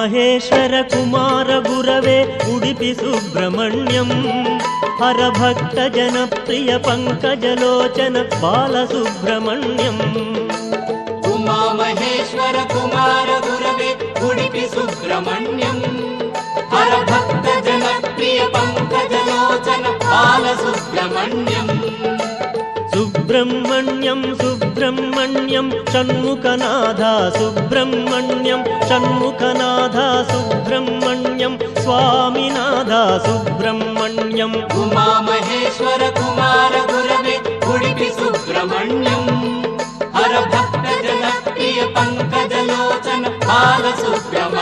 ಮಹೇಶ್ವರ ಕುಮಾರ ಗುರವೇ ಉಡುಪಿ ಸುಬ್ರಹ್ಮಣ್ಯಂ ಹರಭಕ್ತ ಜನಪ್ರಿಯ ಪಂಕಜಲೋಚನ ಬಾಲಸುಬ್ರಹ್ಮಣ್ಯಂ ಉಮಾ ಮಹೇಶ್ವರ ಕುಮಾರ ಗುರವೇ ಉಡುಪಿ ಸುಬ್ರಹ್ಮಣ್ಯಂ ಹರಭಕ್ತ ಜನಪ್ರಿಯ ಪಂಕಜಲೋಚನ ಬಾಲಸುಬ್ರಹ್ಮಣ್ಯಂ ಸುಬ್ರಹ್ಮಣ್ಯಂ ಸುಬ್ರಹ್ಮಣ್ಯಂ ಷಣ್ಮುಖನಾಥ ಸುಬ್ರಹ್ಮಣ್ಯಂ ಷಣ್ಮುಖನಾಥ ಸುಬ್ರಹ್ಮಣ್ಯಂ ಸ್ವಾಮಿನಾಥ ಸುಬ್ರಹ್ಮಣ್ಯಂ ಉಮಾ ಮಹೇಶ್ವರ ಕುಮಾರ ಗುರವೇ ಉಡುಪಿ ಸುಬ್ರಹ್ಮಣ್ಯಂ ಹರಭಕ್ತ ಜನಪ್ರಿಯ ಪಂಕಜಲೋಚನ ಬಾಲಸುಬ್ರಹ್ಮಣ್ಯಂ